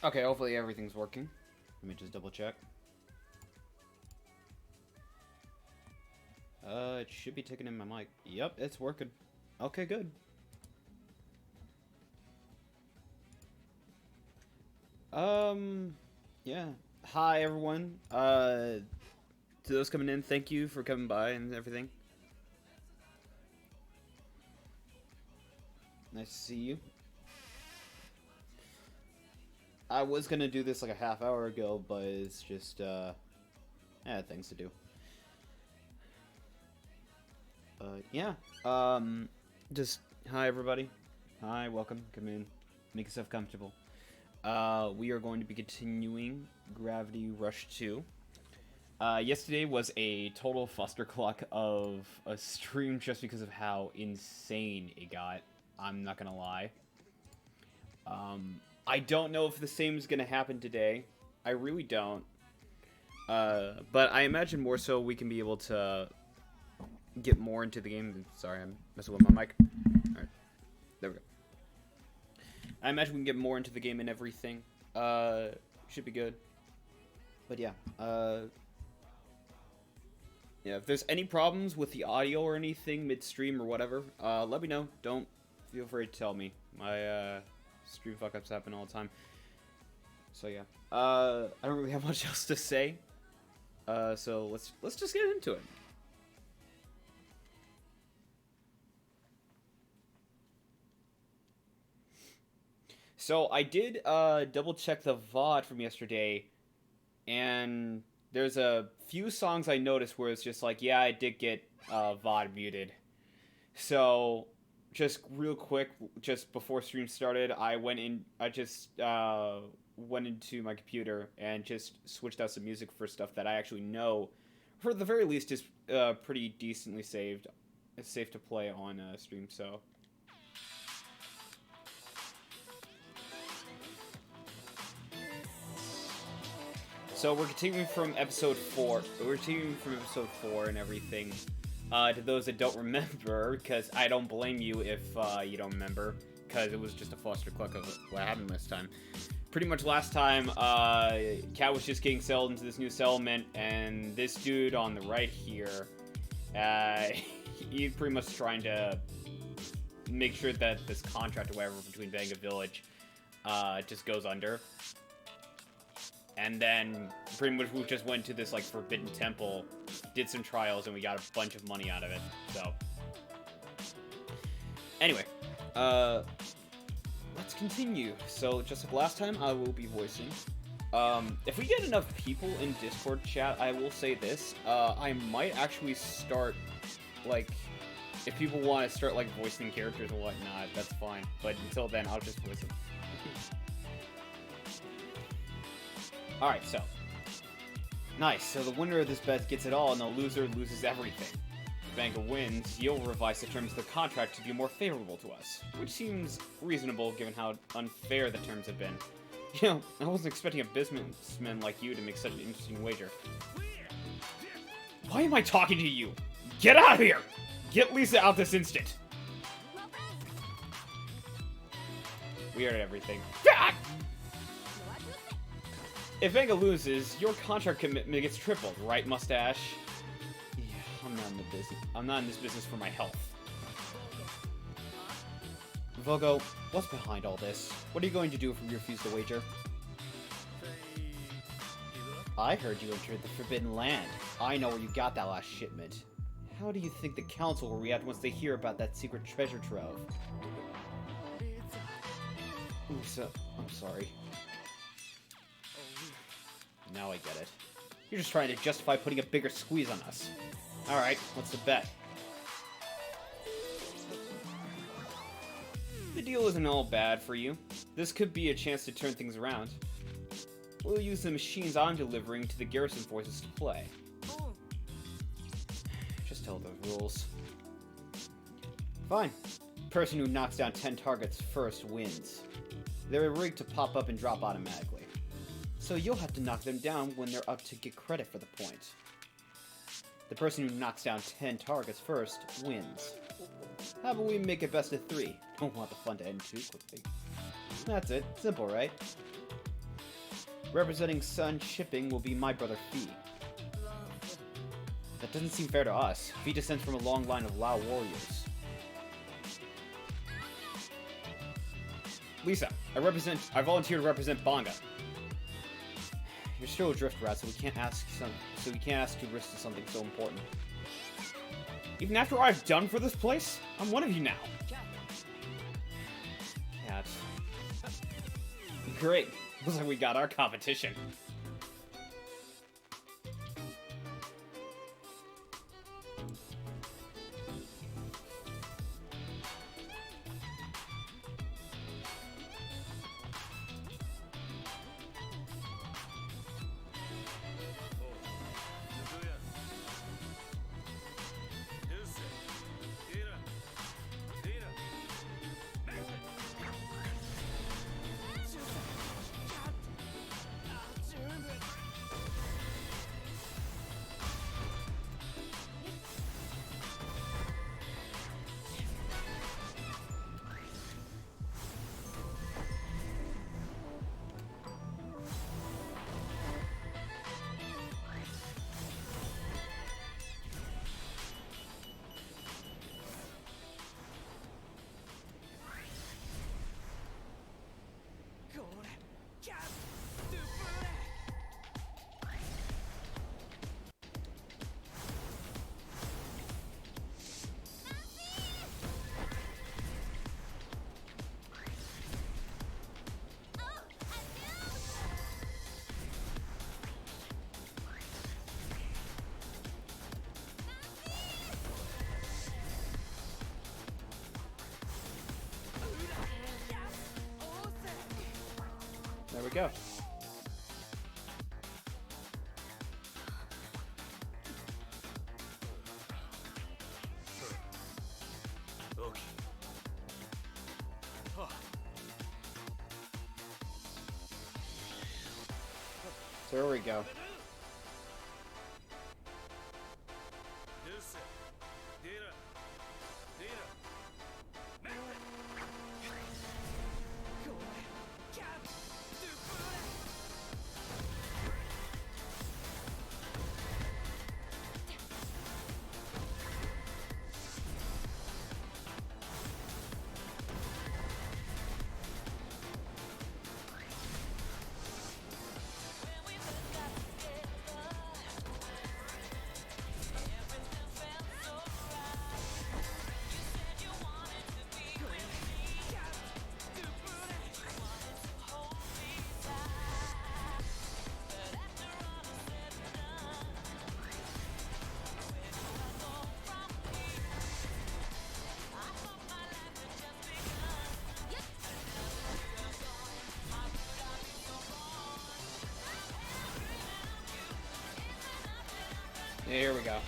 Okay, hopefully everything's working. Let me just double check. It should be taking in my mic. Yep, it's working. Okay, good. Yeah. Hi, everyone. To those coming in, thank you for coming by and everything. Nice to see you. I was gonna do this like a half hour ago, but it's just, I had things to do. Yeah. Just, hi, everybody. Hi, welcome. Come in. Make yourself comfortable. We are going to be continuing Gravity Rush 2. Yesterday was a total clustercluck of a stream just because of how insane it got. I'm not gonna lie. I don't know if the same is gonna happen today. I really don't. But I imagine more so we can be able to get more into the game. Sorry, I'm messing with my mic. Alright. There we go. I imagine we can get more into the game and everything. Should be good. But yeah, yeah, if there's any problems with the audio or anything midstream or whatever, let me know. Don't feel free to tell me. My stream fuck-ups happen all the time. So yeah, I don't really have much else to say. So let's just get into it. So I did double check the VOD from yesterday, and there's a few songs I noticed where it's just like, yeah, I did get VOD muted. So just real quick, just before stream started, I just went into my computer and just switched out some music for stuff that I actually know, for the very least, is pretty decently saved. It's safe to play on stream, so. So we're continuing from episode 4. We're continuing from episode 4 and everything. To those that don't remember, because I don't blame you if you don't remember, because it was just a clustercluck of what happened last time. Pretty much last time, Cat was just getting settled into this new settlement, and this dude on the right here, he's pretty much trying to make sure that this contract or whatever between Vanga Village just goes under. And then, pretty much, we just went to this, like, forbidden temple, did some trials, and we got a bunch of money out of it, so. Anyway, let's continue. So, just like last time, I will be voicing. If we get enough people in Discord chat, I will say this, I might actually start, like, if people want to start, like, voicing characters or whatnot, that's fine. But until then, I'll just voice them. Alright, so. Nice, so the winner of this bet gets it all, and the loser loses everything. If Vanga wins, you'll revise the terms of the contract to be more favorable to us, which seems reasonable given how unfair the terms have been. You know, I wasn't expecting a businessman like you to make such an interesting wager. Why am I talking to you? Get out of here! Get Lisa out this instant! Weird everything. Ah! If Vanga loses, your contract commitment gets tripled, right, Mustache? Yeah, I'm not in this business for my health. Vogo, what's behind all this? What are you going to do if we refuse the wager? I heard you entered the Forbidden Land. I know where you got that last shipment. How do you think the Council will react once they hear about that secret treasure trove? Ooh, I'm sorry. Now I get it. You're just trying to justify putting a bigger squeeze on us. Alright, what's the bet? The deal isn't all bad for you. This could be a chance to turn things around. We'll use the machines I'm delivering to the garrison forces to play. Just tell those rules. Fine. Person who knocks down 10 targets first wins. They're rigged to pop up and drop automatically. So you'll have to knock them down when they're up to get credit for the point. The person who knocks down 10 targets first wins. How about we make it best of 3? Don't want the fun to end too quickly. That's it. Simple, right? Representing Sun Shipping will be my brother Fee. That doesn't seem fair to us. Fee descends from a long line of Lao warriors. Lisa, I volunteer to represent Banga. You're still a drift rat, so we can't ask you to risk something so important. Even after what I've done for this place, I'm one of you now. Cat. Great. Looks like we got our competition. There we go. There we go. Here we go.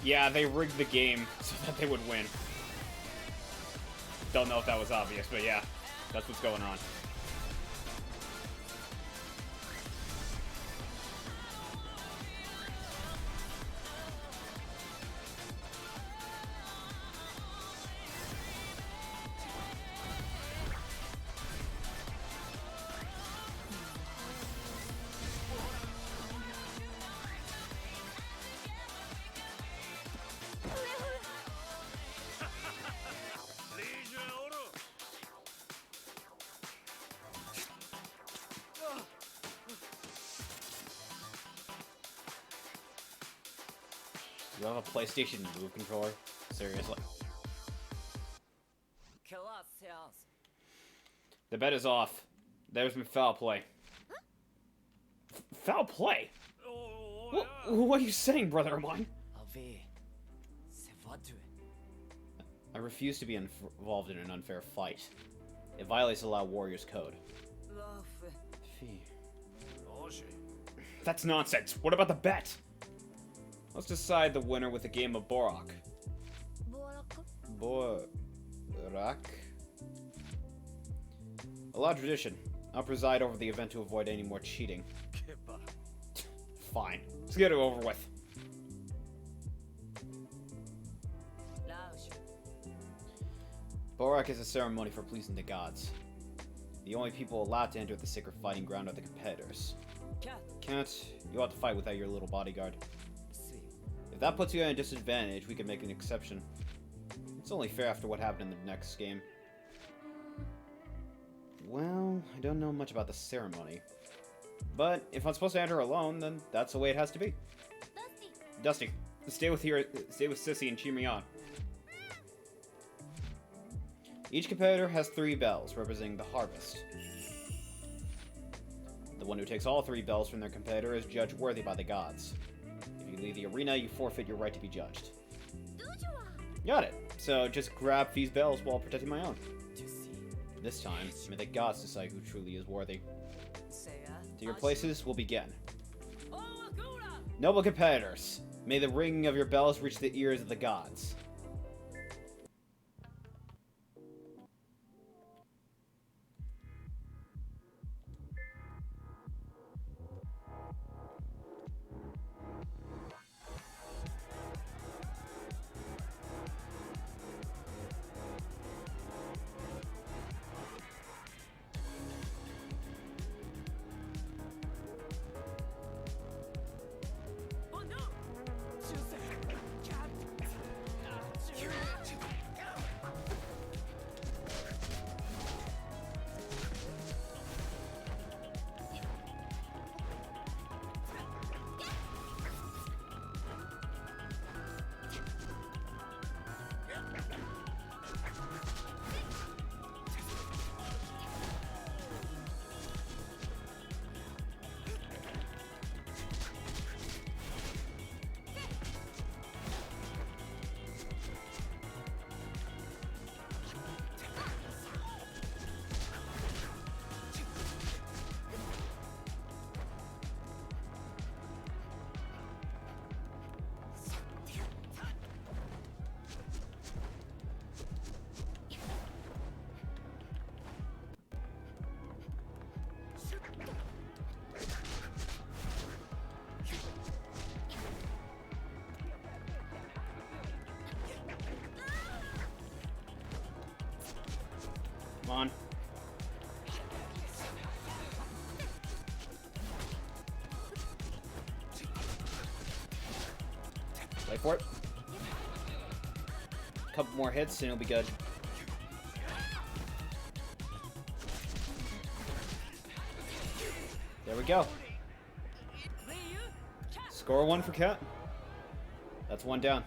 Yeah, they rigged the game so that they would win. Don't know if that was obvious, but yeah, that's what's going on. You have a PlayStation Move controller? Seriously? The bet is off. There's been foul play. Foul play? What are you saying, brother of mine? I refuse to be involved in an unfair fight. It violates the Lao Warriors Code. Fee. That's nonsense. What about the bet? Let's decide the winner with a game of Borak. Borak? A law tradition. I'll preside over the event to avoid any more cheating. Fine. Let's get it over with. Borak is a ceremony for pleasing the gods. The only people allowed to enter the sacred fighting ground are the competitors. Can't, you ought to fight without your little bodyguard. If that puts you at a disadvantage, we can make an exception. It's only fair after what happened in the next game. Well, I don't know much about the ceremony. But if I'm supposed to enter alone, then that's the way it has to be. Dusty, stay with Sissy and cheer me on. Each competitor has 3 bells, representing the harvest. The one who takes all 3 bells from their competitor is judged worthy by the gods. If you leave the arena, you forfeit your right to be judged. Got it. So just grab these bells while protecting my own. This time, may the gods decide who truly is worthy. To your places, we'll begin. Noble competitors, may the ringing of your bells reach the ears of the gods. Come on. Wait for it. Couple more hits and it'll be good. There we go. Score 1 for Cat. That's 1 down.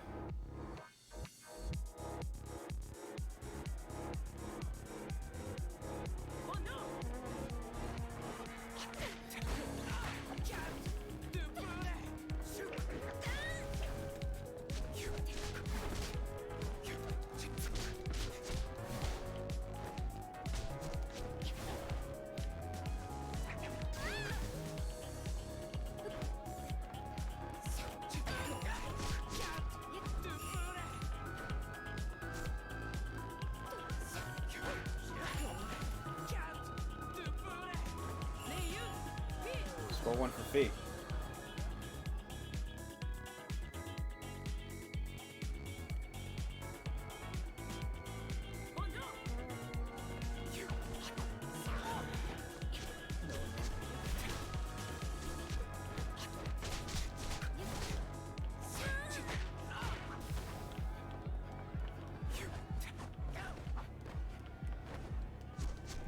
4-1 for Fee.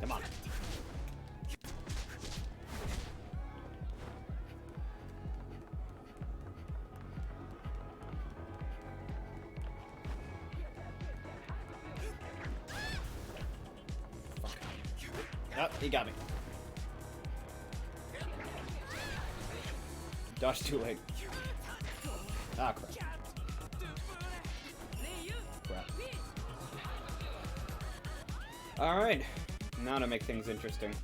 Come on. Oh, he got me. Dodge too late. Ah, crap. Crap. Alright. Now to make things interesting.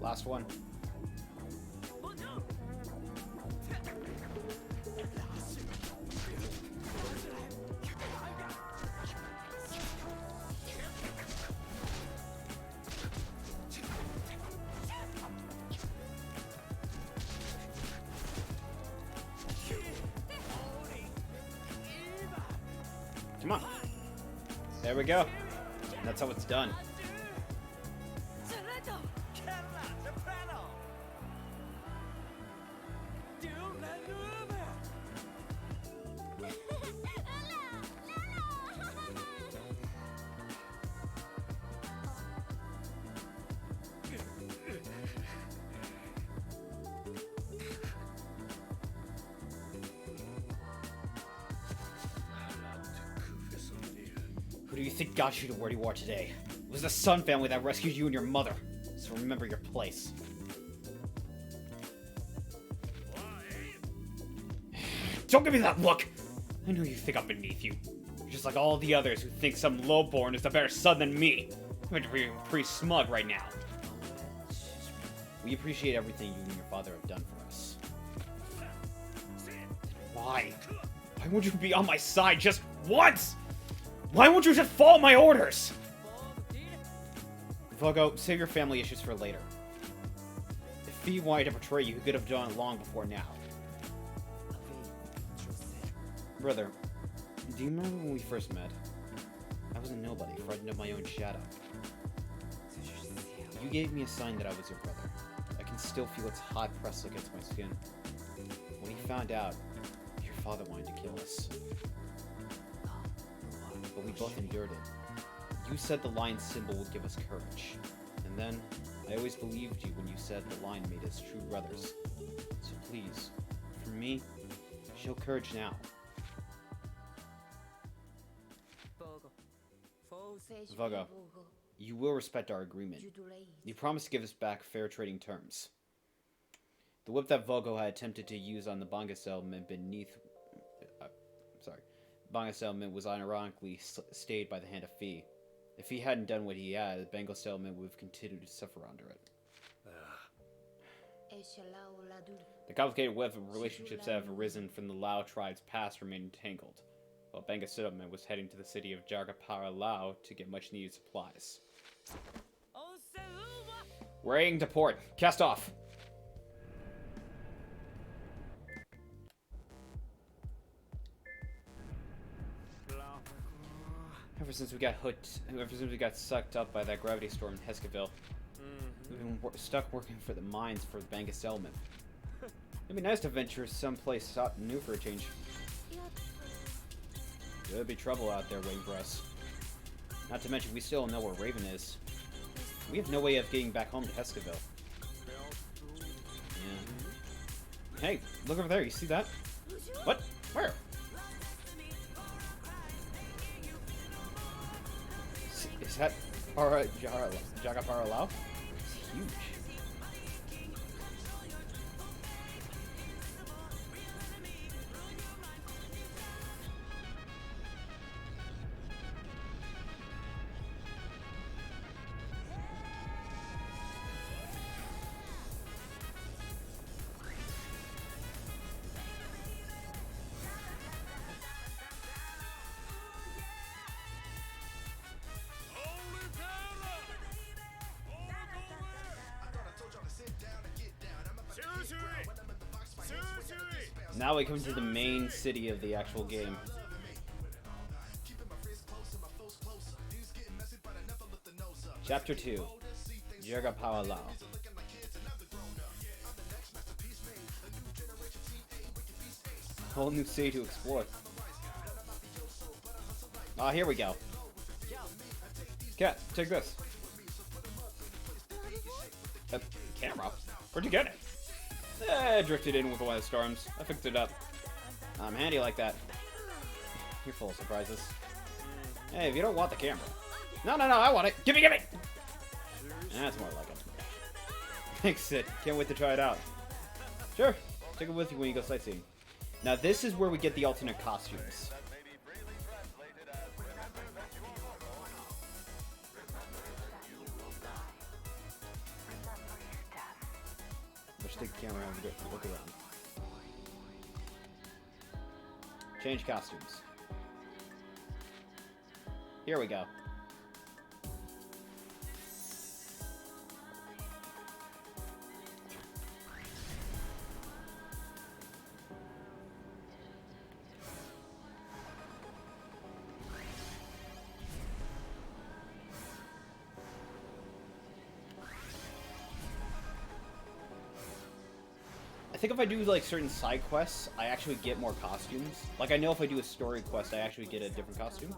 Last one. Come on. There we go. That's how it's done. Who do you think got you to where you are today? It was the Sun family that rescued you and your mother. So remember your place. Don't give me that look! I know you think I'm beneath you. You're just like all the others who think some lowborn is the better son than me. I'm pretty smug right now. We appreciate everything you and your father have done for us. Why? Why won't you be on my side just once? Why won't you just follow my orders? Vogo, save your family issues for later. If Fee wanted to betray you, he could have done it long before now. Brother, do you remember when we first met? I was a nobody, frightened of my own shadow. You gave me a sign that I was your brother. I can still feel its hot press against my skin. When he found out, your father wanted to kill us. But we both endured it. You said the lion symbol would give us courage. And then, I always believed you when you said the lion made us true brothers. So please, for me, show courage now. Vogo, you will respect our agreement. You promised to give us back fair trading terms. The whip that Vogo had attempted to use on the Banga settlement Banga settlement was unironically stayed by the hand of Fee. If he hadn't done what he had, the Bengal settlement would have continued to suffer under it. The complicated web of relationships that have arisen from the Lao tribe's past remained entangled, while Benga settlement was heading to the city of Jargapara, Lao to get much needed supplies. We're heading to port. Cast off! Ever since we got sucked up by that gravity storm in Heskeville, we've been stuck working for the mines for the Bangus settlement. It'd be nice to venture someplace new for a change. There'll be trouble out there waiting for us. Not to mention, we still don't know where Raven is. We have no way of getting back home to Heskeville. Yeah. Hey, look over there. You see that? What? Where? Is that Jagapara Lao? It's huge. Now we come to the main city of the actual game. Chapter 2. Jagapara Lao. Whole new city to explore. Ah, here we go. Cat, take this. Camera? Where'd you get it? Drifted in with one of the storms. I fixed it up. I'm handy like that. You're full of surprises. Hey, if you don't want the camera. No, I want it. Gimme! That's more like it. Thanks, Sid. Can't wait to try it out. Sure. Take it with you when you go sightseeing. Now, this is where we get the alternate costumes. Let's take the camera and look around. Change costumes. Here we go. I think if I do like certain side quests, I actually get more costumes. Like I know if I do a story quest, I actually get a different costume.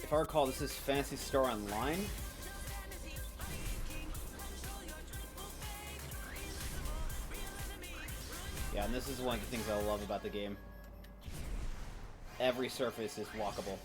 If I recall, this is Phantasy Star Online. Yeah, and this is one of the things I love about the game. Every surface is walkable.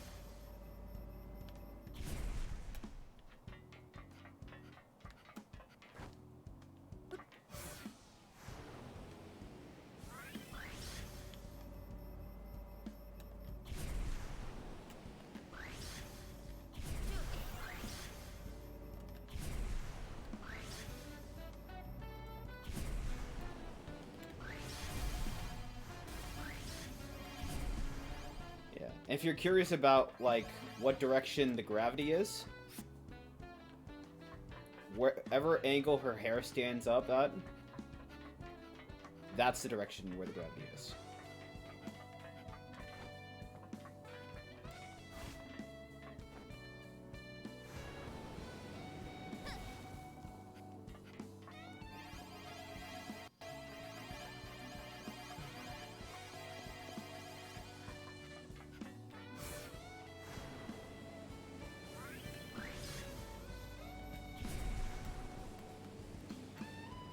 If you're curious about, like, what direction the gravity is, wherever angle her hair stands up at, that's the direction where the gravity is.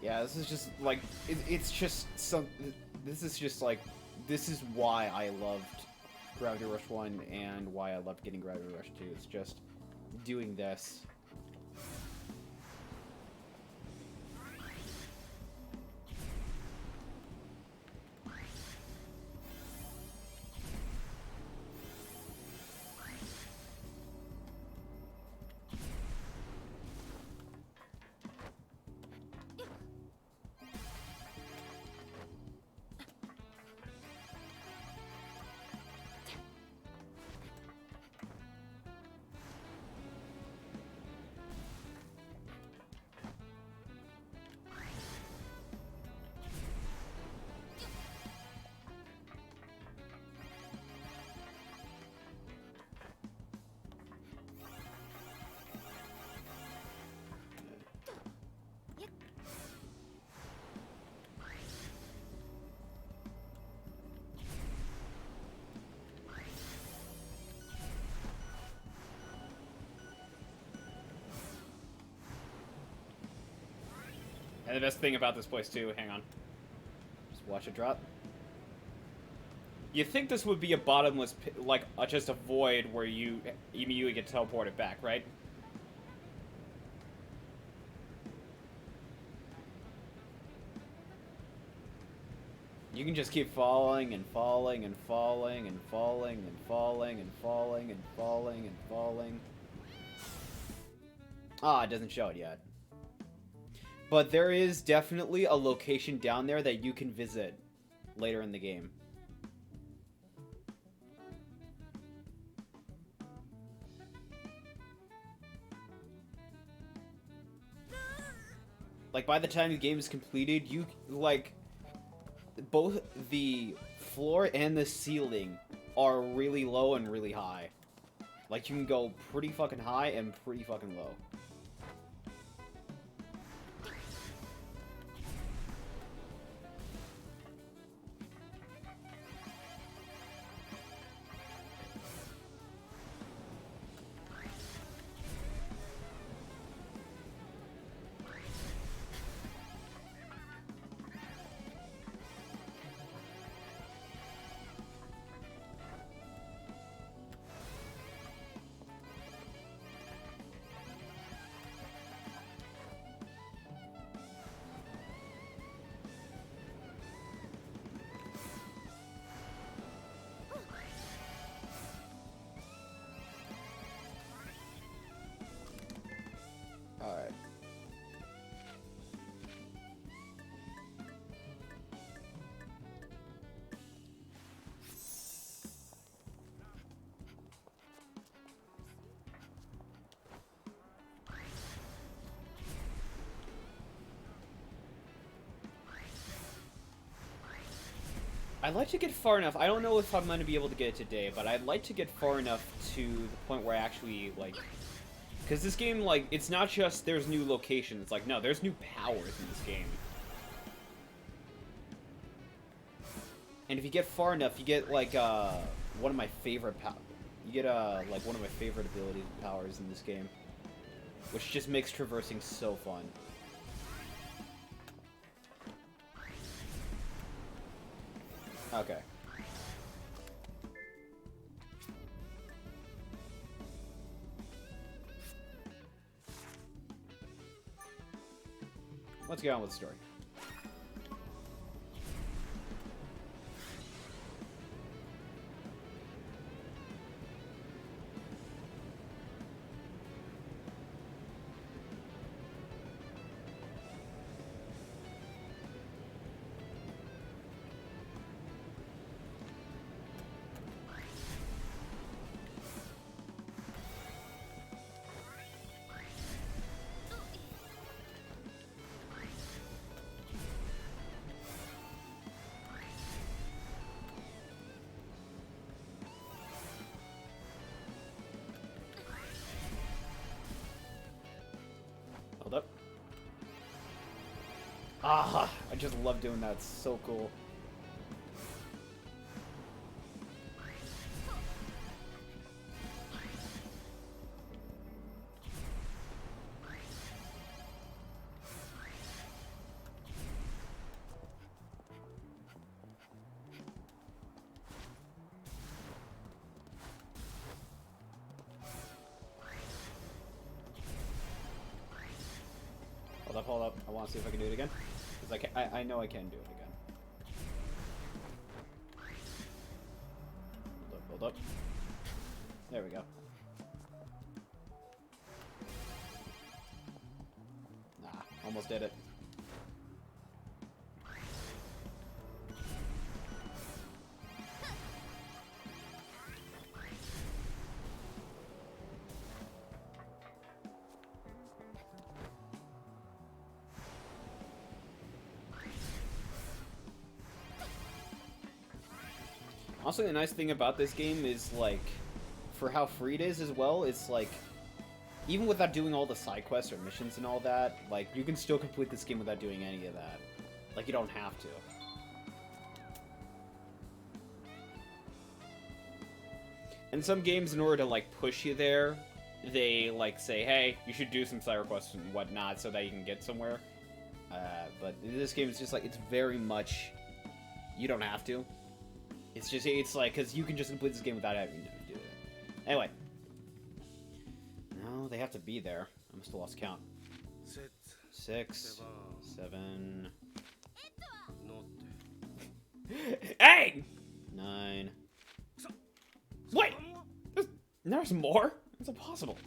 Yeah, this is just like it's just some. This is just like this is why I loved Gravity Rush 1 and why I loved getting Gravity Rush 2. It's just doing this. the best thing about this place too, hang on. Just watch it drop. You'd think this would be a bottomless pit, like just a void where you immediately get teleported back, right? You can just keep falling and falling and falling and falling and falling and falling and falling and falling. Ah, it doesn't show it yet. But there is definitely a location down there that you can visit later in the game. Like, by the time the game is completed, you, like, both the floor and the ceiling are really low and really high. Like, you can go pretty fucking high and pretty fucking low. Alright. I'd like to get far enough. I don't know if I'm going to be able to get it today, but I'd like to get far enough to the point where I actually, like... Because this game, like, it's not just there's new locations. It's like, no, there's new powers in this game. And if you get far enough, you get, like, one of my favorite You get, like, one of my favorite abilities and powers in this game. Which just makes traversing so fun. Okay. Let's get on with the story. Hold up. Ah, I just love doing that. It's so cool. Hold up. I want to see if I can do it again. Because I know I can do it again. Hold up. There we go. Nah, almost did it. Also, the nice thing about this game is, like, for how free it is as well, it's like, even without doing all the side quests or missions and all that, like, you can still complete this game without doing any of that. Like, you don't have to. And some games, in order to, like, push you there, they, like, say, hey, you should do some side quests and whatnot so that you can get somewhere. But this game is just like, it's very much, you don't have to. It's like, because you can just complete this game without having to do it. Anyway. No, they have to be there. I must have lost count. 6, 7... Hey! 9... Wait! There's more? It's impossible.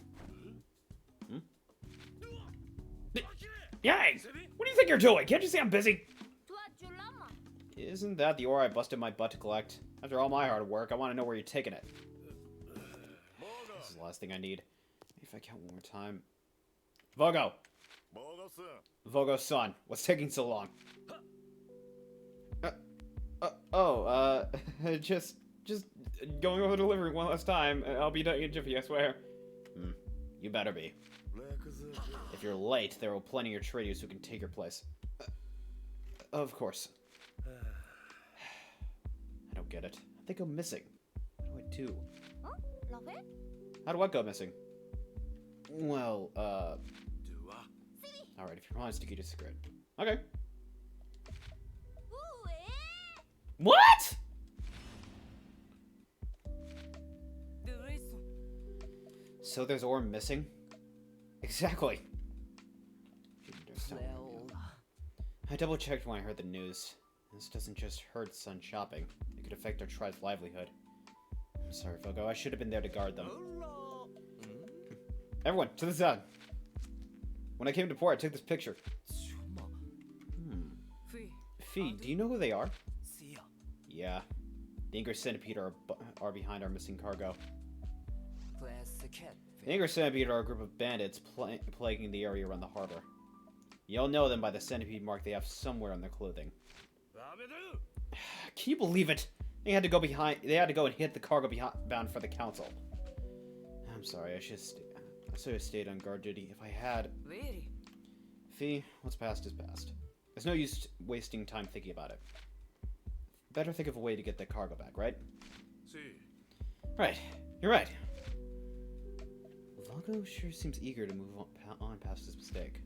Hmm? Yay! What do you think you're doing? Can't you see I'm busy? Isn't that the ore I busted my butt to collect? After all my hard work, I want to know where you're taking it. This is the last thing I need. If I count one more time. Vogo! Vogo-san, what's taking so long? Just going over delivery one last time. I'll be done in a jiffy, I swear. You better be. If you're late, there will plenty of your traders who can take your place. Of course. I don't get it. They go missing. How do I do? How do I go missing? Well, alright, if you promise to keep it secret. Okay. What?! So there's ore missing? Exactly. I double-checked when I heard the news. This doesn't just hurt Sun Shopping. It could affect our tribe's livelihood. I'm sorry, Vogo. I should have been there to guard them. Everyone, to the side. When I came to port, I took this picture. Fee, do you know who they are? Yeah. The Angry Centipede are behind our missing cargo. The Angry Centipede are a group of bandits plaguing the area around the harbor. You'll know them by the centipede mark they have somewhere on their clothing. Can you believe it? They had to go and hit the cargo bound for the council. I'm sorry, I should have stayed on guard duty if I had. Fee, what's past is past. There's no use wasting time thinking about it. Better think of a way to get the cargo back, right? Right, you're right. Vogo sure seems eager to move on past his mistake.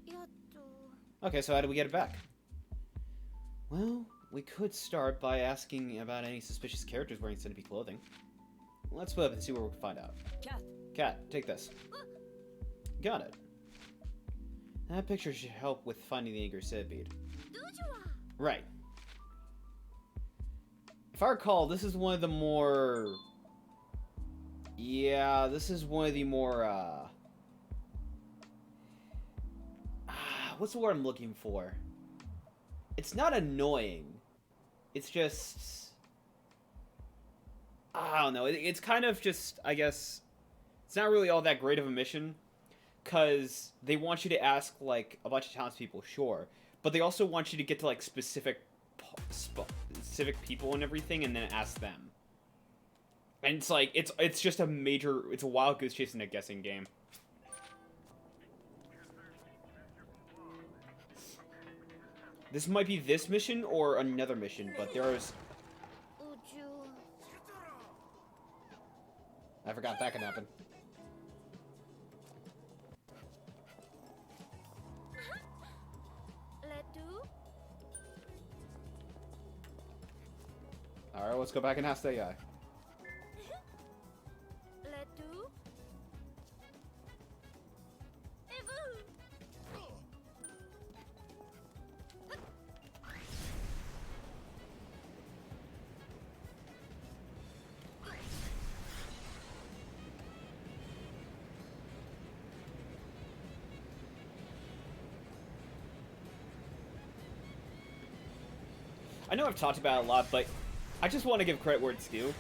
Okay, so how do we get it back? Well, we could start by asking about any suspicious characters wearing centipede clothing. Let's flip and see what we can find out. Cat, take this. Got it. That picture should help with finding the Angry Centipede. Right. If I recall, this is one of the more... Yeah, this is one of the more, what's the word I'm looking for? It's not annoying. It's just... I don't know. It's kind of just, I guess... It's not really all that great of a mission. Because they want you to ask, like, a bunch of townspeople, sure. But they also want you to get to, like, specific people and everything, and then ask them. And it's like, it's just a major... It's a wild goose chase in a guessing game. This might be this mission or another mission, but there's... I forgot that can happen. Alright, let's go back and ask that guy. I know I've talked about it a lot, but I just want to give credit where it's due.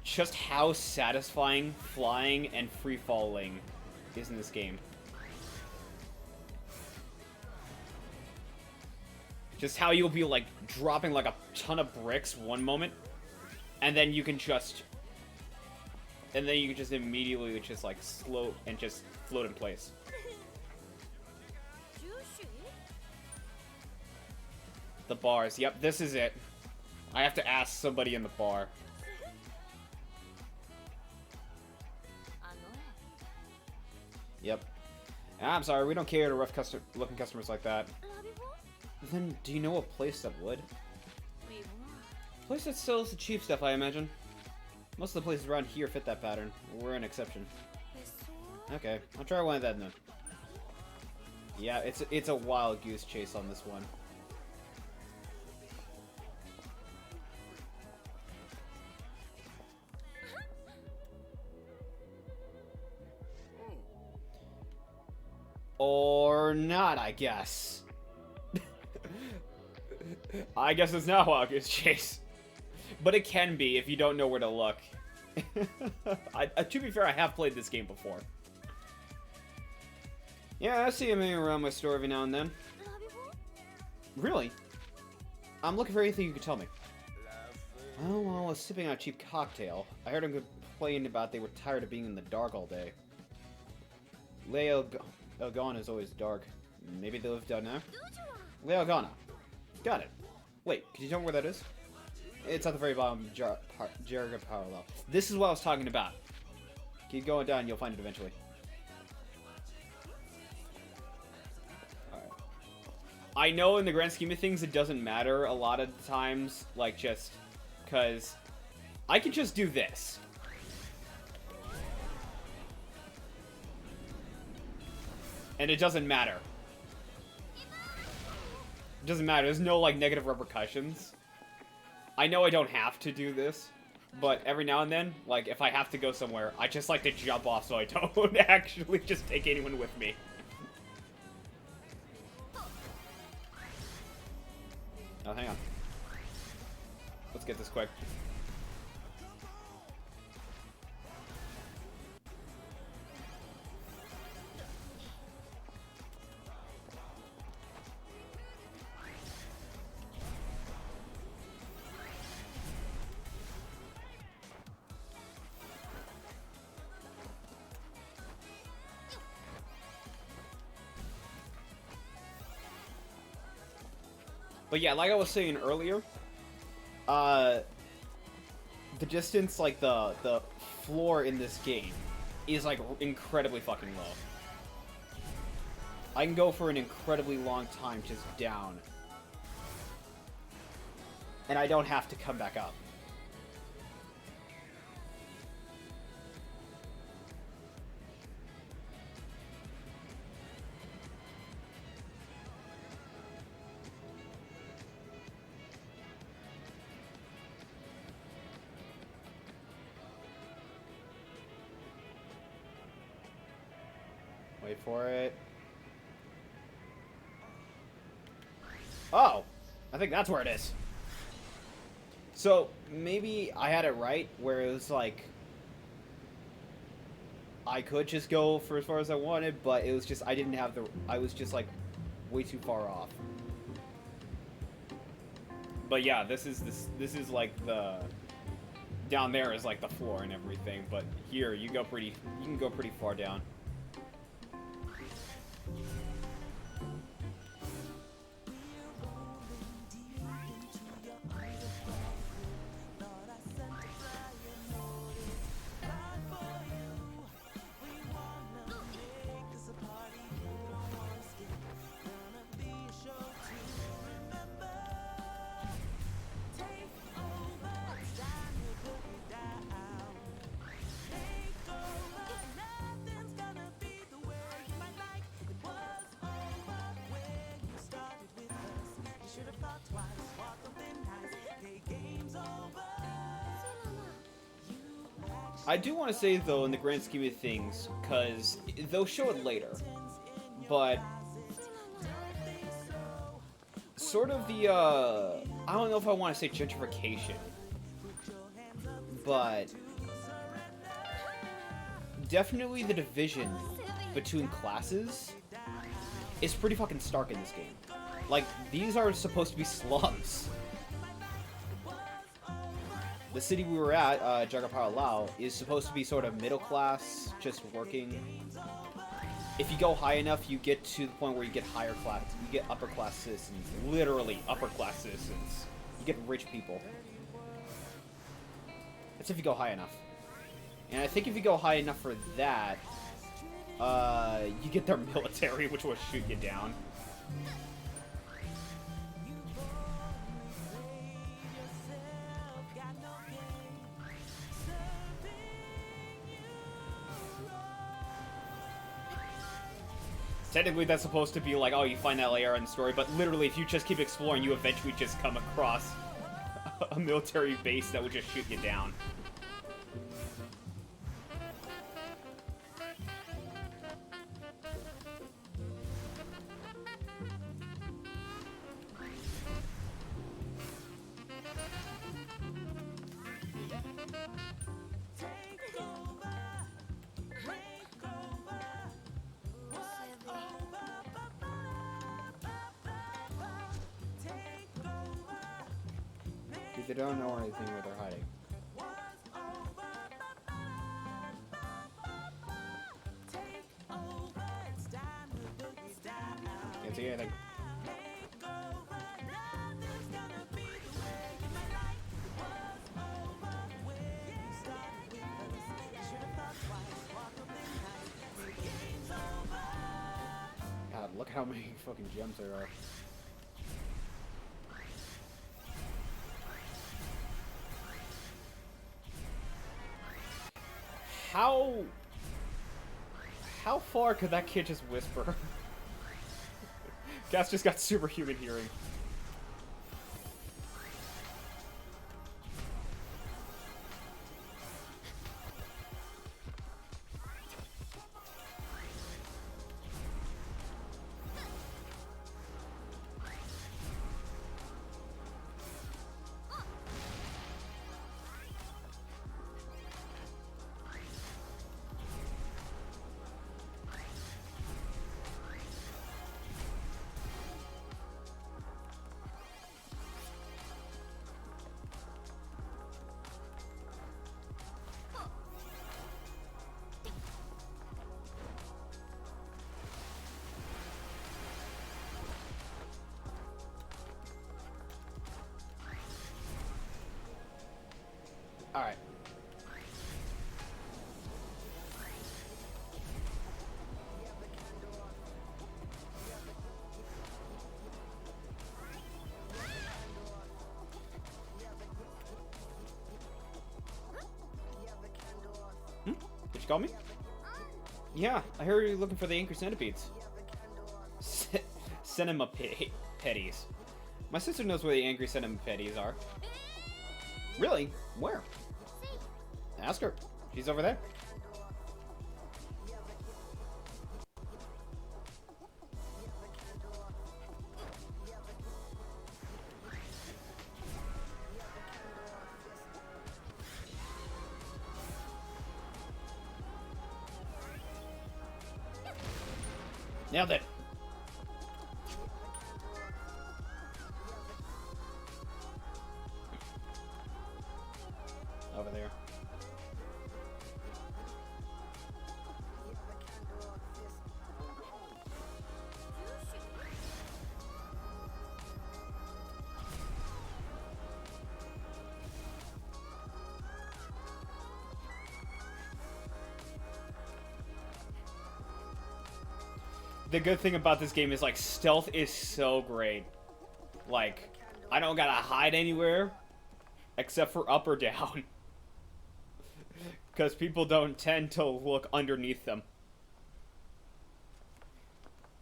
Just how satisfying flying and free-falling is in this game. Just how you'll be, like, dropping, like, a ton of bricks one moment, and then you can just... And then you can just immediately just, like, slow and just float in place. The bars. Yep, this is it. I have to ask somebody in the bar. Yep. I'm sorry, we don't cater to rough looking customers like that. Then, do you know a place that would? A place that sells the cheap stuff, I imagine. Most of the places around here fit that pattern. We're an exception. Okay, I'll try one of that then. Yeah, it's a wild goose chase on this one. Or not, I guess. I guess it's not a wild goose chase. But it can be if you don't know where to look. To be fair, I have played this game before. Yeah, I see him hanging around my store every now and then. Really? I'm looking for anything you can tell me. Oh, well, I was sipping on a cheap cocktail. I heard him complain about they were tired of being in the dark all day. Leo Elgana is always dark. Maybe they live down there? Leo Elgana. Got it. Wait, can you tell me where that is? It's at the very bottom of Jarga Parallel. This is what I was talking about. Keep going down, you'll find it eventually. Alright. I know in the grand scheme of things it doesn't matter a lot of the times, like just because I can just do this. And it doesn't matter. It doesn't matter. There's no like negative repercussions. I know I don't have to do this, but every now and then, like, if I have to go somewhere, I just like to jump off so I don't actually just take anyone with me. Oh, hang on. Let's get this quick. But yeah, like I was saying earlier, the distance, like the floor in this game is like incredibly fucking low. I can go for an incredibly long time just down. And I don't have to come back up. Wait for it. Oh! I think that's where it is. So, maybe I had it right, where it was like... I could just go for as far as I wanted, but it was just, I didn't have the... I was just like, way too far off. But yeah, this is like the... Down there is like the floor and everything, but here, you can go pretty far down. I do want to say, though, in the grand scheme of things, because they'll show it later, but sort of the, I don't know if I want to say gentrification, but definitely the division between classes is pretty fucking stark in this game. Like, these are supposed to be slums. The city we were at, Jagaparalao, is supposed to be sort of middle class, just working. If you go high enough, you get to the point where you get higher class, you get upper class citizens, literally upper class citizens. You get rich people. That's if you go high enough. And I think if you go high enough for that, You get their military, which will shoot you down. Technically, that's supposed to be like, oh, you find that layer in the story, but literally, if you just keep exploring, you eventually just come across a military base that would just shoot you down. They don't know anything where they're hiding. Can't see anything. God, look how many fucking gems there are. How far could that kid just whisper? Gas just got superhuman hearing. Alright. Did you call me? Yeah, I heard you're looking for the Angry Centipedes. Cinemapetties. My sister knows where the Angry Cinemapetties are. Really? Where? Ask her. She's over there. Nailed it. Over there. The good thing about this game is, like, stealth is so great. Like, I don't gotta hide anywhere except for up or down. Because people don't tend to look underneath them.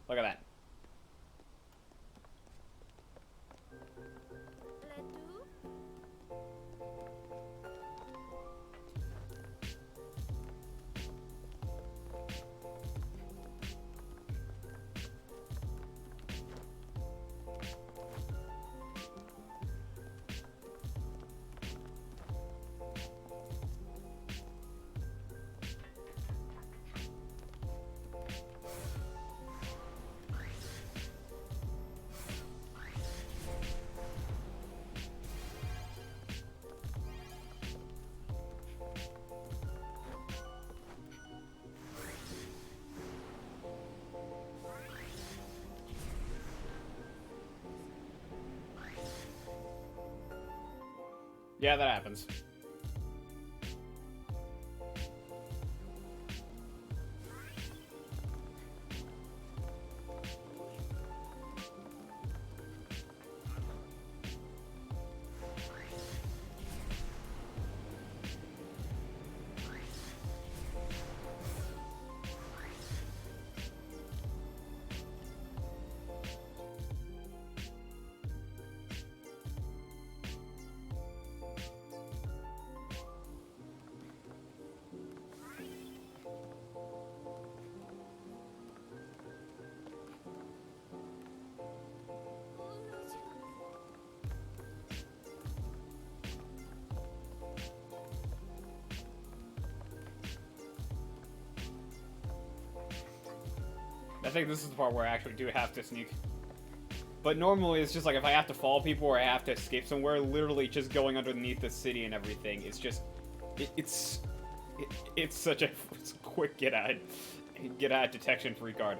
Look at that. Yeah, that happens. think this is the part where I actually do have to sneak. But normally it's just like if I have to follow people or I have to escape somewhere, literally just going underneath the city and everything. It's just, it's such a quick get out detection free card.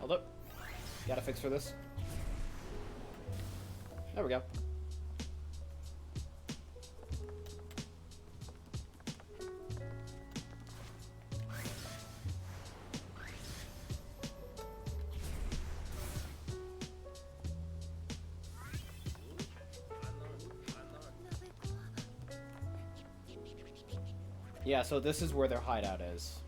Hold up. Got a fix for this. There we go. Yeah, so this is where their hideout is.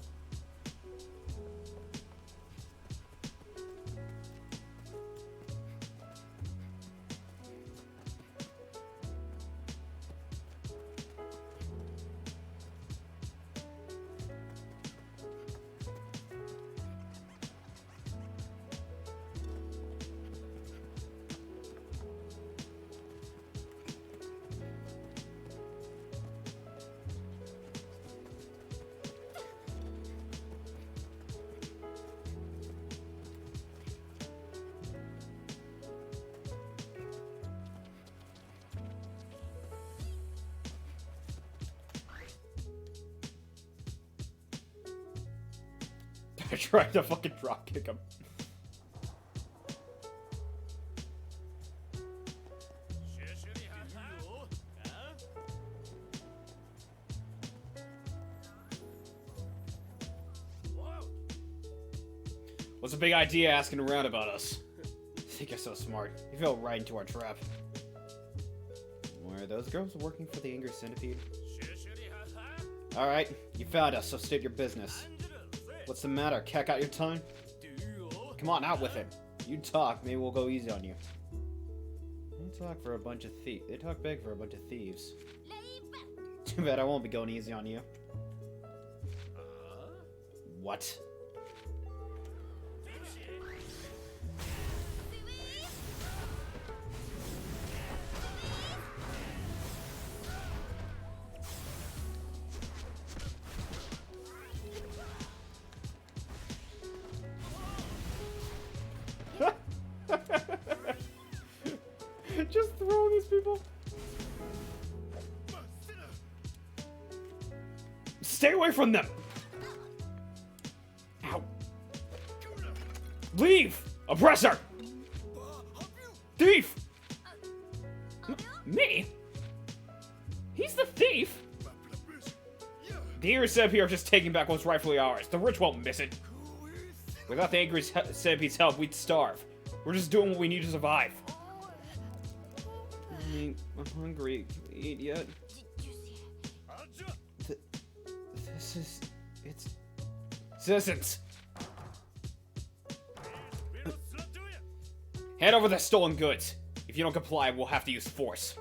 I tried to fucking drop kick him. What's a big idea asking around about us? You think you're so smart. You fell right into our trap. Were those girls working for the Angry Centipede? Alright, you found us, so state your business. What's the matter? Cat got your tongue? Come on, out with it. You talk, maybe we'll go easy on you. They talk for a bunch of thieves. They talk big for a bunch of thieves. Too bad I won't be going easy on you. What? Just throwing these people. Stay away from them. Ow. Leave! Oppressor! Thief! Me? He's the thief? The Angry Centipede are just taking back what's rightfully ours. The rich won't miss it. Without the Angry Centipede's help, we'd starve. We're just doing what we need to survive. I'm hungry. Can we eat yet? This is... It's... Citizens! Hand over the stolen goods. If you don't comply, we'll have to use force.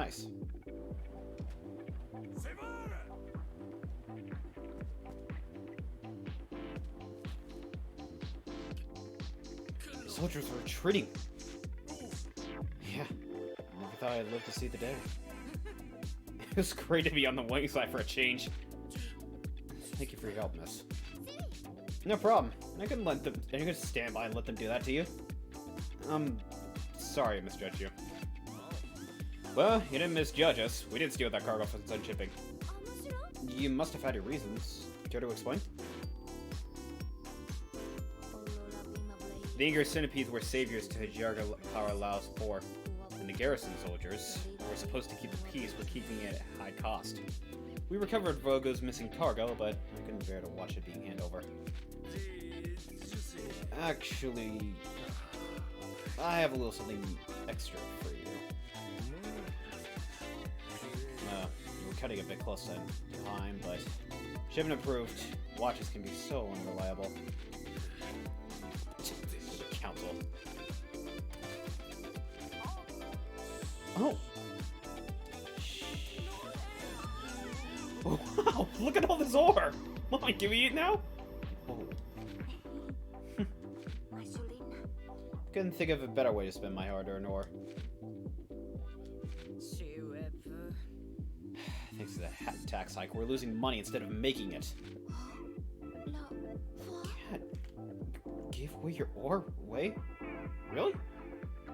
Nice. Soldiers are retreating. Yeah, never thought I'd live to see the day. It was great to be on the winning side for a change. Thank you for your help, miss. No problem. I can stand by and let them do that to you. Sorry I misjudged you. Well, you didn't misjudge us. We didn't steal that cargo from Sun Shipping. You must have had your reasons. Care to explain? The Anger Centipedes were saviors to Jirga Power Lao's poor, and the garrison soldiers were supposed to keep the peace but keeping it at high cost. We recovered Vogo's missing cargo, but I couldn't bear to watch it being handed over. Actually, I have a little something extra for you. You were cutting a bit close on time, but shipment approved. Watches can be so unreliable. Council. Oh! Wow! Look at all this ore! Mom, can we eat now? Oh. Couldn't think of a better way to spend my hard-earned ore. Thanks to the tax hike, we're losing money instead of making it. Can't give away your ore away? Really?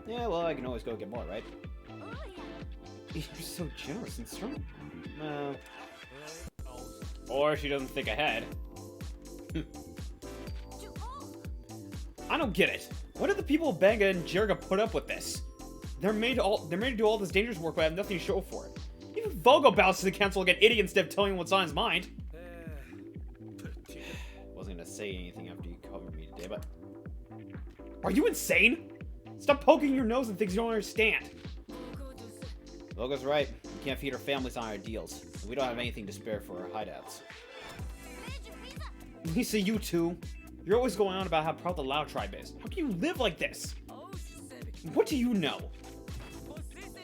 Yeah, well, I can always go get more, right? You're so generous and strong. Or she doesn't think ahead. I don't get it. Why do the people of Banga and Jirga put up with this? They're made to do all this dangerous work, but have nothing to show for it. Even Vogo bows to the council like an idiot instead of telling what's on his mind. Wasn't gonna say anything after you covered me today, but... Are you insane? Stop poking your nose in things you don't understand. Vogo's right. We can't feed our families on our deals. And we don't have anything to spare for our hideouts. Lisa, you two. You're always going on about how proud the Lao tribe is. How can you live like this? What do you know?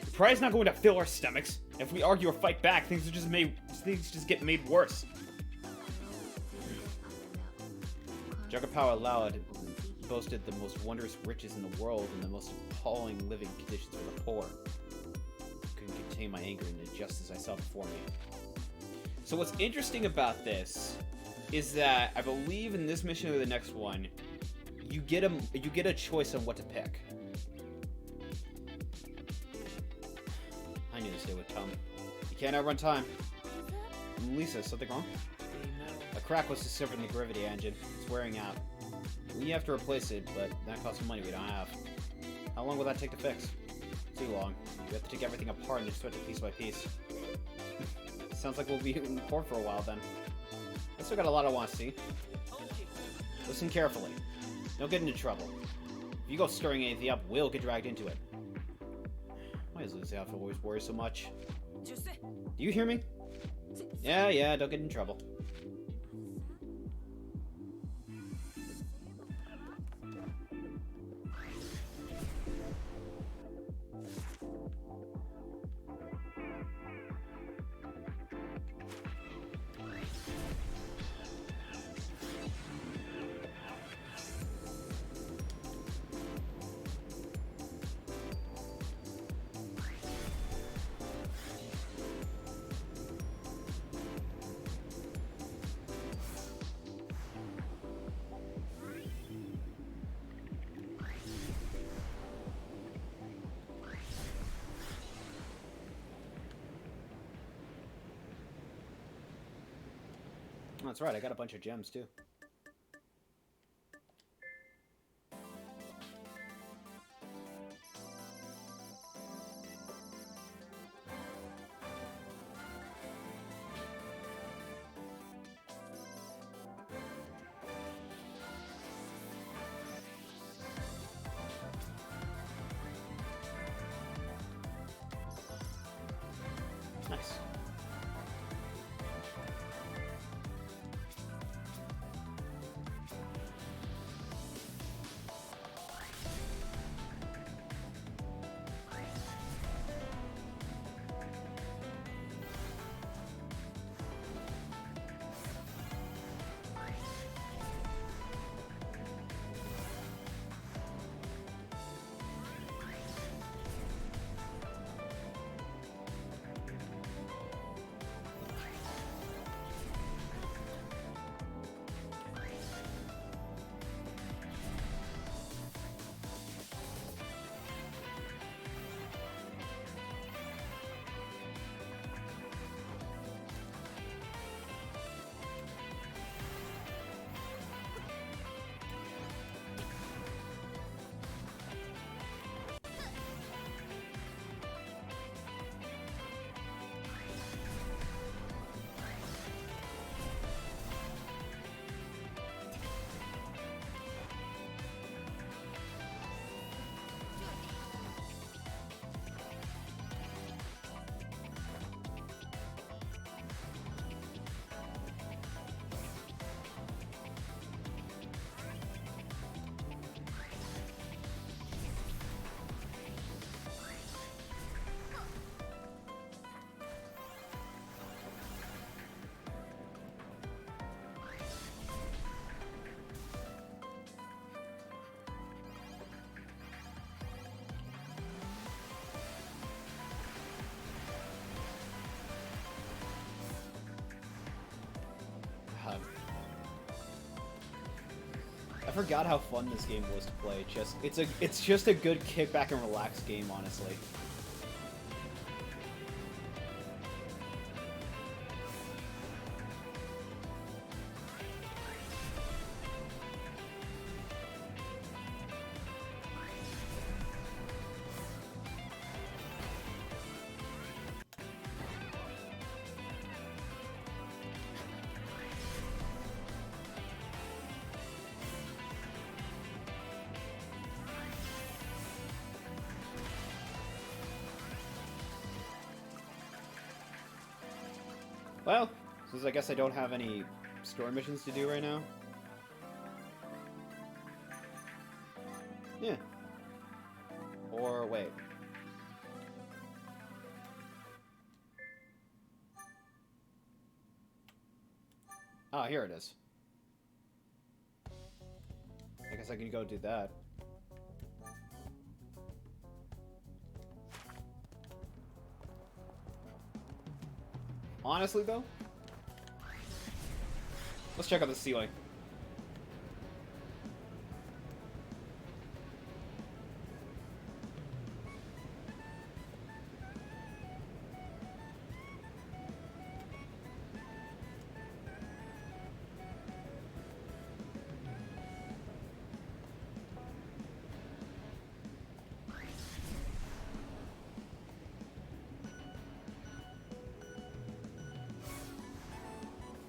The pride's not going to fill our stomachs. If we argue or fight back, things just get made worse. Jirga Power Lao had boasted the most wondrous riches in the world and the most appalling living conditions for the poor. Couldn't contain my anger and the injustice I saw before me. So what's interesting about this is that I believe in this mission or the next one, you get a choice on what to pick. I knew this day would come. You can't outrun time. Lisa, something wrong? A crack was discovered in the gravity engine. It's wearing out. We have to replace it, but that costs money we don't have. How long will that take to fix? Too long. We have to take everything apart and inspect it piece by piece. Sounds like we'll be in port for a while then. I still got a lot I want to see. Listen carefully. Don't get into trouble. If you go stirring anything up, we'll get dragged into it. Why does Lucy have to always worry so much? Do you hear me? Yeah, don't get in trouble. That's right, I got a bunch of gems too. Nice. forgot how fun this game was to play. It's just a good kickback and relax game, honestly. Well, since I guess I don't have any story missions to do right now. Yeah. Or wait. Ah, here it is. I guess I can go do that. Honestly, though, let's check out the ceiling.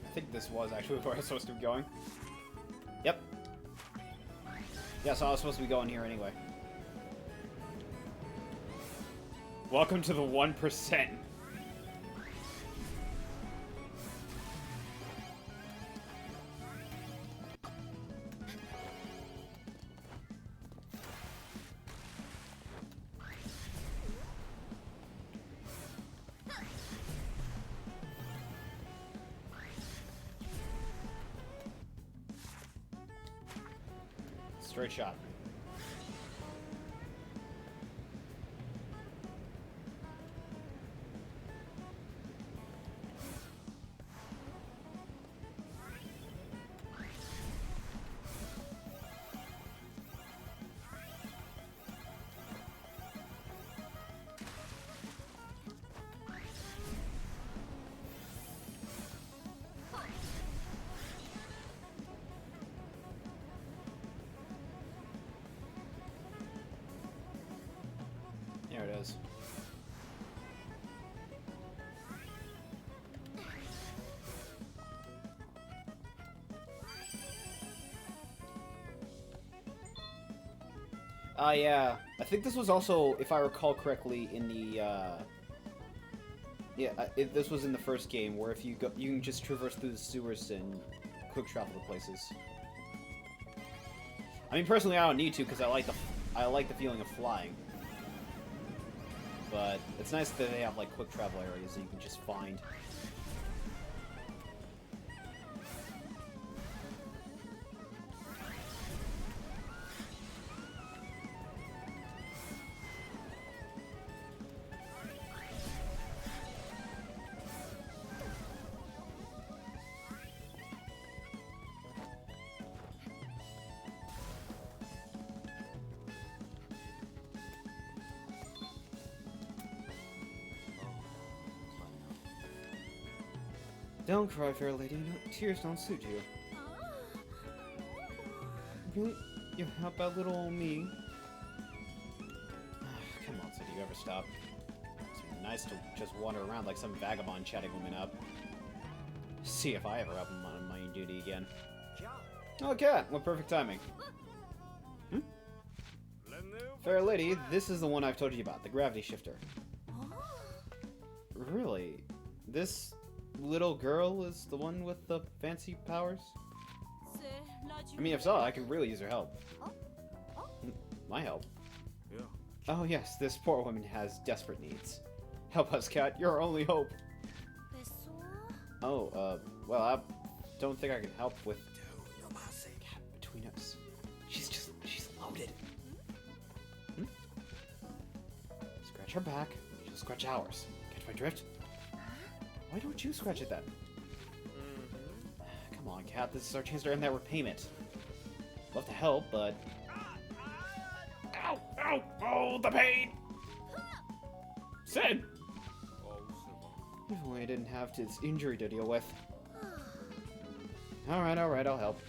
I think this was actually where I was supposed to be going. Yep. Yeah, so I was supposed to be going here anyway. Welcome to the 1%. Straight shot. There it is. Yeah. I think this was also, if I recall correctly, in the, yeah, this was in the first game, where if you go, you can just traverse through the sewers and quick travel to places. I mean, personally, I don't need to, because I like the feeling of flying. But it's nice that they have, like, quick travel areas that you can just find. Don't cry, fair lady. No, tears don't suit you. Really? You help out little old me? Come on, City, you ever stop? It's nice to just wander around like some vagabond chatting women up. See if I ever help him on my duty again. Oh, cat! What perfect timing. Hmm? Fair lady, this is the one I've told you about, the gravity shifter. Really? This little girl is the one with the fancy powers? I mean, if so, I could really use her help. My help? Yeah. Oh yes, this poor woman has desperate needs. Help us, cat. You're our only hope. Oh, well, I don't think I can help with... Cat, between us. She's loaded. Hmm? Scratch her back, she'll scratch ours. Catch my drift? Why don't you scratch it then? Come on, cat. This is our chance to earn that repayment. Love to help, but... Ow! Ow! Oh, the pain! Sid! If only I didn't have this injury to deal with. Alright, I'll help.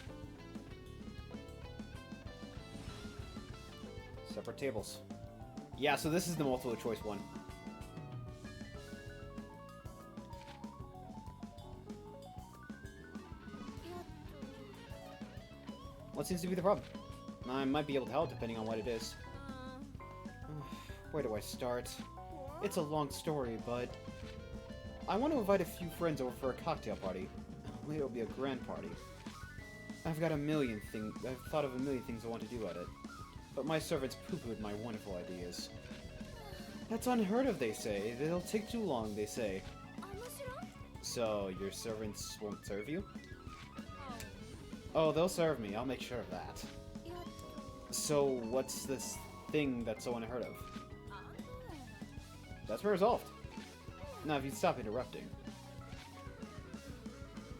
Separate tables. Yeah, so this is the multiple choice one. What seems to be the problem? I might be able to help depending on what it is. Where do I start? It's a long story, but I want to invite a few friends over for a cocktail party. It'll be a grand party. I've thought of a million things I want to do at it. But my servants poo-pooed my wonderful ideas. That's unheard of, they say. It'll take too long, they say. So, your servants won't serve you? Oh, they'll serve me. I'll make sure of that. So, what's this thing that's so unheard of? That's resolved. Now, if you'd stop interrupting.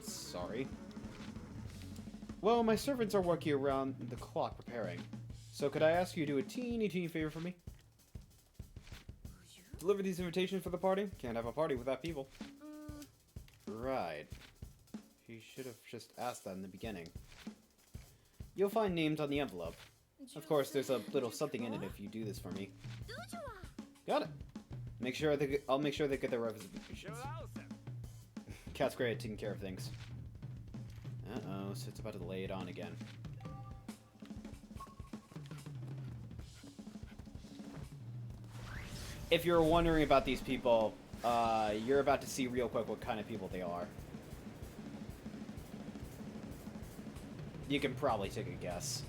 Sorry. Well, my servants are working around the clock preparing. So could I ask you to do a teeny favor for me? Deliver these invitations for the party? Can't have a party without people. Right. You should have just asked that in the beginning. You'll find names on the envelope. Of course, there's a little something in it if you do this for me. Got it. I'll make sure they get their reservations. Cat's great at taking care of things. Uh-oh, so it's about to lay it on again. If you're wondering about these people, you're about to see real quick what kind of people they are. You can probably take a guess.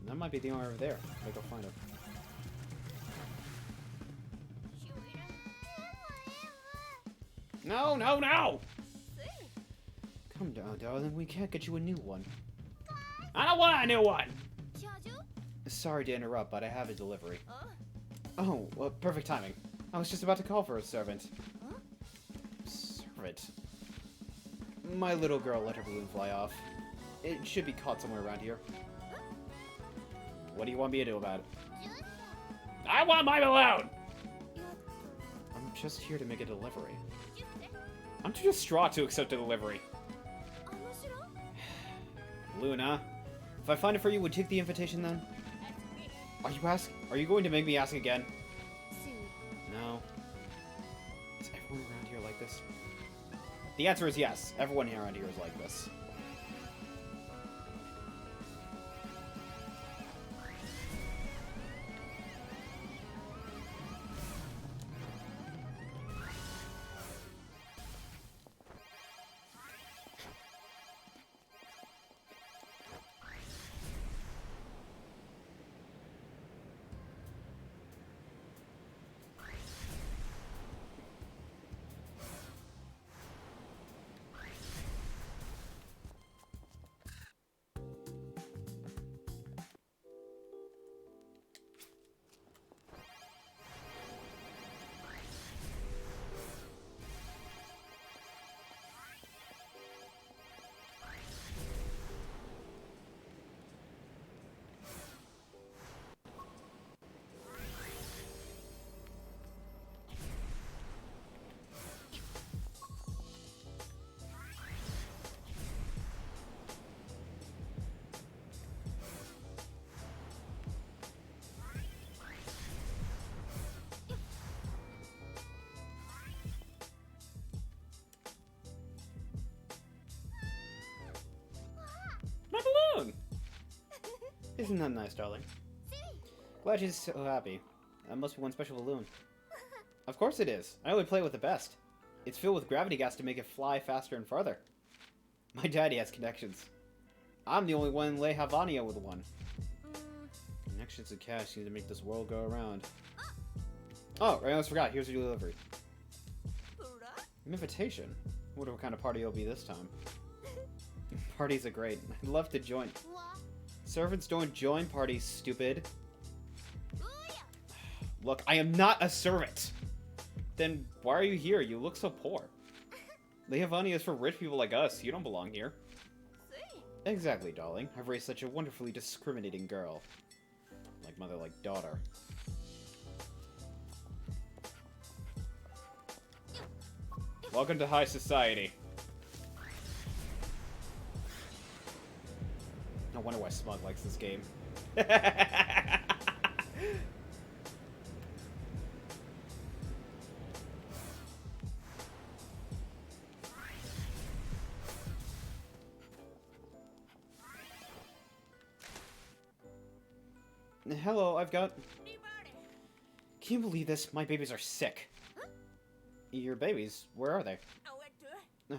That might be the one over there. I'll go find him. No, no, no! Come down, darling. We can't get you a new one. I don't want a new one! Sorry to interrupt, but I have a delivery. Oh, well, perfect timing. I was just about to call for a servant. Servant? My little girl let her balloon fly off. It should be caught somewhere around here. What do you want me to do about it? I want my balloon! I'm just here to make a delivery. I'm too distraught to accept a delivery. Luna, if I find it for you, would you take the invitation then? Are you going to make me ask again? No. Is everyone around here like this? The answer is yes. Everyone here around here is like this. My balloon! Isn't that nice, darling? Glad she's so happy. That must be one special balloon. Of course it is. I only play with the best. It's filled with gravity gas to make it fly faster and farther. My daddy has connections. I'm the only one in Le Havania with one. Connections and cash need to make this world go around. Oh, I almost forgot. Here's your delivery. An invitation? I wonder what kind of party it'll be this time. Parties are great. I'd love to join. Servants don't join parties, stupid. Look, I am not a servant! Then why are you here? You look so poor. Lehavani is for rich people like us. You don't belong here. Exactly, darling. I've raised such a wonderfully discriminating girl. Like mother, like daughter. Welcome to high society. No wonder why Smug likes this game. Hello, I've got... Can't believe this. My babies are sick. Your babies? Where are they? Ugh,